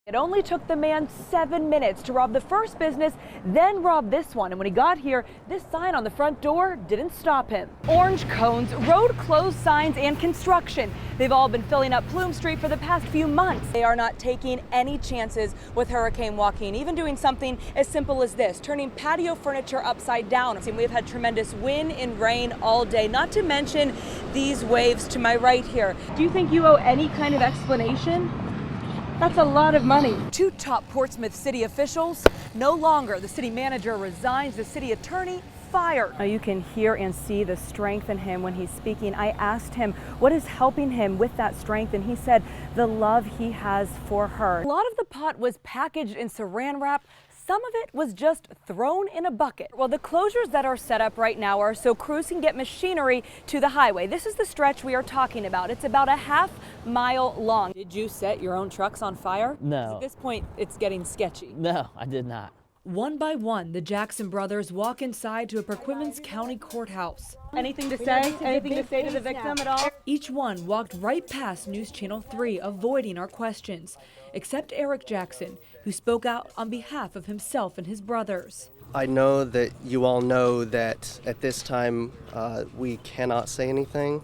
It only took the man 7 minutes to rob the first business, then rob this one. And when he got here, this sign on the front door didn't stop him. Orange cones, road closed signs, and construction. They've all been filling up Plume Street for the past few months. They are not taking any chances with Hurricane Joaquin, even doing something as simple as this, turning patio furniture upside down. We've had tremendous wind and rain all day, not to mention these waves to my right here. Do you think you owe any kind of explanation? That's a lot of money. Two top Portsmouth city officials, no longer. The city manager resigns, the city attorney fired. Now you can hear and see the strength in him when he's speaking. I asked him what is helping him with that strength, and he said the love he has for her. A lot of the pot was packaged in saran wrap. Some of it was just thrown in a bucket. Well, the closures that are set up right now are so crews can get machinery to the highway. This is the stretch we are talking about. It's about a half-mile long. Did you set your own trucks on fire? No. At this point, it's getting sketchy. No, I did not. One by one, the Jackson brothers walk inside to a Perquimans County courthouse. Anything to say? Anything to say to the victim at all? Each one walked right past News Channel 3, avoiding our questions, except Eric Jackson, who spoke out on behalf of himself and his brothers. I know that you all know that at this time we cannot say anything.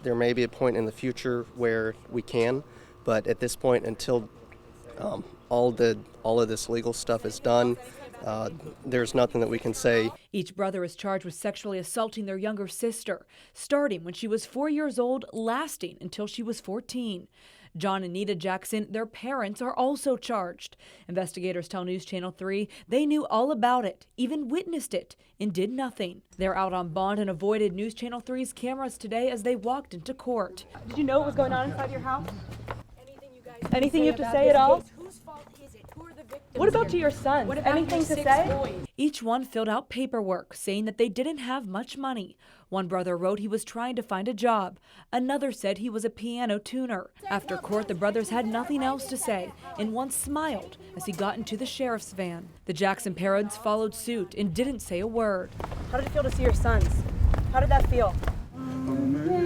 There may be a point in the future where we can, but at this point, until all of this legal stuff is done, there's nothing that we can say. Each brother is charged with sexually assaulting their younger sister, starting when she was 4 years old, lasting until she was 14. John and Nita Jackson, their parents, are also charged. Investigators tell News Channel 3 they knew all about it, even witnessed it, and did nothing. They're out on bond and avoided News Channel 3's cameras today as they walked into court. Did you know what was going on inside your house? Anything you have to say at all? Whose fault is it? Who are the victims? What about to your sons? Anything to say? Boys? Each one filled out paperwork saying that they didn't have much money. One brother wrote he was trying to find a job. Another said he was a piano tuner. After court, the brothers had nothing else to say, and one smiled as he got into the sheriff's van. The Jackson parents followed suit and didn't say a word. How did it feel to see your sons? How did that feel?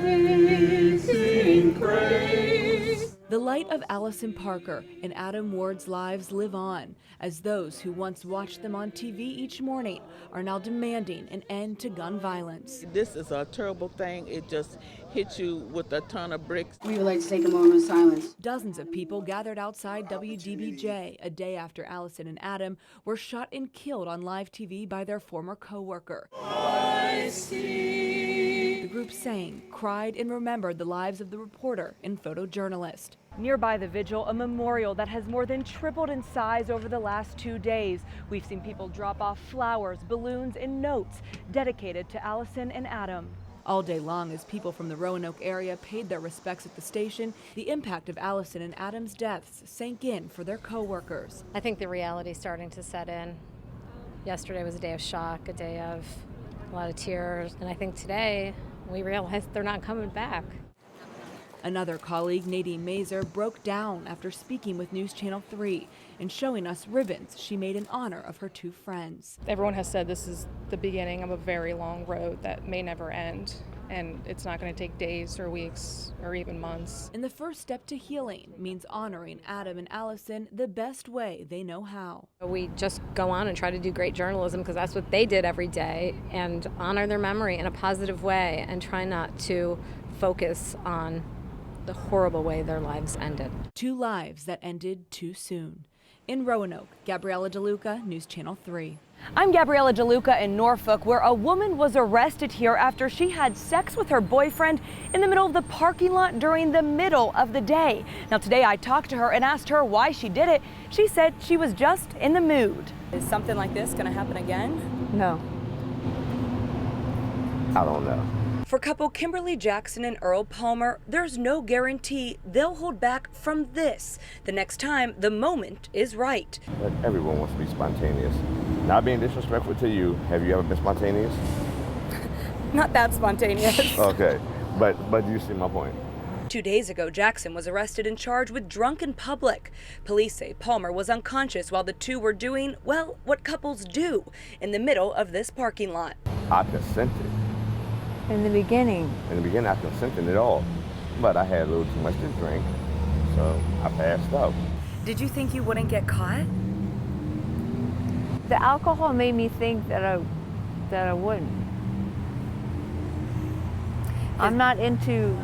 Amazing grace. The light of Allison Parker and Adam Ward's lives live on, as those who once watched them on TV each morning are now demanding an end to gun violence. This is a terrible thing. It just hits you with a ton of bricks. We would like to take a moment of silence. Dozens of people gathered outside WDBJ a day after Allison and Adam were shot and killed on live TV by their former co-worker. The group sang, cried, and remembered the lives of the reporter and photojournalist. Nearby the vigil, a memorial that has more than tripled in size over the last 2 days. We've seen people drop off flowers, balloons, and notes dedicated to Allison and Adam. All day long, as people from the Roanoke area paid their respects at the station, the impact of Allison and Adam's deaths sank in for their co-workers. I think the reality is starting to set in. Yesterday was a day of shock, a day of a lot of tears, and I think today we realize they're not coming back. Another colleague, Nadine Mazer, broke down after speaking with News Channel 3 and showing us ribbons she made in honor of her two friends. Everyone has said this is the beginning of a very long road that may never end, and it's not going to take days or weeks or even months. And the first step to healing means honoring Adam and Allison the best way they know how. We just go on and try to do great journalism because that's what they did every day, and honor their memory in a positive way and try not to focus on the horrible way their lives ended. Two lives that ended too soon. In Roanoke, Gabriella DeLuca, News Channel 3. I'm Gabriella DeLuca in Norfolk, where a woman was arrested here after she had sex with her boyfriend in the middle of the parking lot during the middle of the day. Now today I talked to her and asked her why she did it. She said she was just in the mood. Is something like this going to happen again? No. I don't know. For couple Kimberly Jackson and Earl Palmer, there's no guarantee they'll hold back from this the next time the moment is right. But everyone wants to be spontaneous. Not being disrespectful to you, have you ever been spontaneous? Not that spontaneous. Okay, but do you see my point? 2 days ago, Jackson was arrested and charged with drunk in public. Police say Palmer was unconscious while the two were doing, well, what couples do in the middle of this parking lot. I consented. In the beginning? In the beginning, I consented at all. But I had a little too much to drink, so I passed out. Did you think you wouldn't get caught? The alcohol made me think that I wouldn't. I'm not into,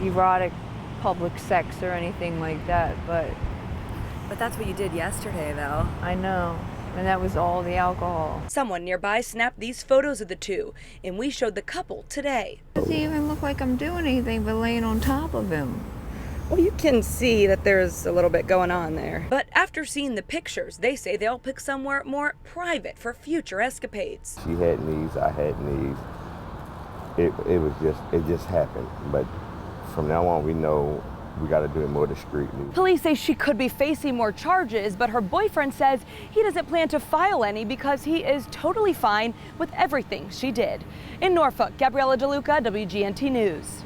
erotic public sex or anything like that, but that's what you did yesterday, though. I know, and that was all the alcohol. Someone nearby snapped these photos of the two, and we showed the couple today. Doesn't even look like I'm doing anything but laying on top of him. Well, you can see that there's a little bit going on there. But after seeing the pictures, they say they'll pick somewhere more private for future escapades. She had needs, I had needs. It just happened. But from now on, we know we got to do it more discreetly. Police say she could be facing more charges, but her boyfriend says he doesn't plan to file any because he is totally fine with everything she did. In Norfolk, Gabriella DeLuca, WGNT News.